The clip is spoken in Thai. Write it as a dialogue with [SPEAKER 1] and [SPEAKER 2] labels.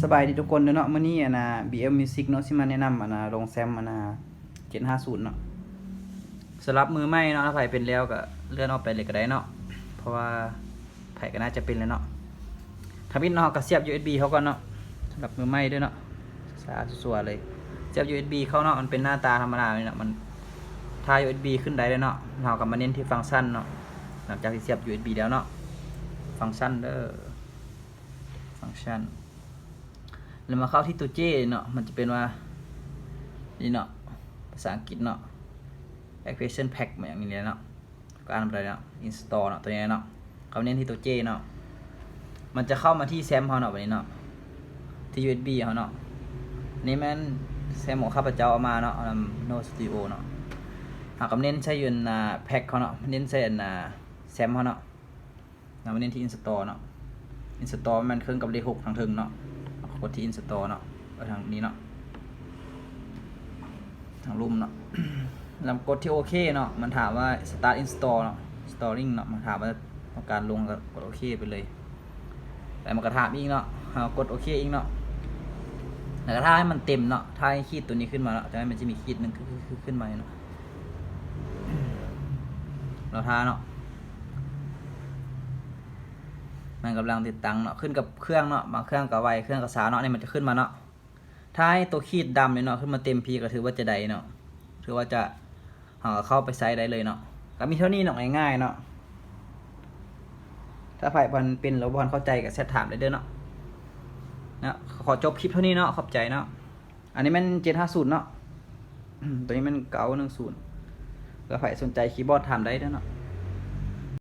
[SPEAKER 1] สบายดีทุกคนเนาะมื้อนี้BM Music เนาะสิมาแนะนำลงแซม750เนาะสำหรับมือใหม่เนาะถ้าไผเป็นแล้วก็เลื่อนออกไปเลยก็ได้เนาะเพราะว่าไผก็น่าจะเป็นแล้วเนาะถ้ามิดเนาะก็เสียบ USB เขาก่อนเนาะสำหรับมือใหม่ด้วยเนาะสะอาดสวยเลยเสียบ USB เข้าเนาะมันเป็นหน้าตาธรรมดาเลยเนาะมันถ้า USB ขึ้นได้เลยเนาะเราก็มาเน้นที่ฟังก์ชันเนาะหลังจากที่เสียบ USB แล้วเนาะฟังก์ชันเด้อฟังก์ชันแล้วมาเข้าที่ตัว J เนาะมันจะเป็นว่านี่เนาะภาษาอังกฤษเนาะ Expression Pack เหมือนอย่างนี้เนาะก็อ่านไปเนาะ Install เนาะตัวนี้เนาะเขาเน้นที่ตัว J เนาะมันจะเข้ามาที่แซมเขาเนาะวันนี้เนาะที่ USB เขาเนาะนี่มันแซมของข้าพเจ้าเอามาเนาะโนสตูดิโอเนาะหากเน้นใช้ยืนแพ็คเขาเนาะเน้นใช้แซมเขาเนาะเราเน้นที่ Install เนาะ Install มันเครื่องกับเลข6ทางถึงเนาะกดที่ Install เนาะไปทางนี้เนาะทางรูมเนาะ แล้วกดที่โอเคเนาะมันถามว่า start install เนาะ installing เนาะมันถามว่าต้องการลงก็กดโอเคไปเลยแต่มันก็ถามอีกเนาะกดโอเคอีกเนาะแล้วก็ถ้าให้มันเต็มเนาะถ้าให้ขีดตัวนี้ขึ้นมาเนาะจะให้มันจะมีขีดนึงขึ้นมาเนาะเราท่าเนาะมันกำลังติดตั้งเนาะขึ้นกับเครื่องเนาะบางเครื่องกับไวเครื่องกับช้าเนาะนี่มันจะขึ้นมาเนาะถ้าให้ตัวขีดดำเนาะขึ้นมาเต็มพีก็ถือว่าจะได้เนาะถือว่าจะเข้าไปไซต์ได้เลยเนาะก็มีเท่านี้เนาะง่ายๆเนาะถ้าฝ่ายบอลเป็นหรือบอลเข้าใจก็แชทถามได้เด้อเนาะขอจบคลิปเท่านี้เนาะขอบใจเนาะอันนี้มัน750เนาะตัวนี้มัน910ก็ฝ่ายสนใจคีย์บอร์ดถามได้เด้อเนาะ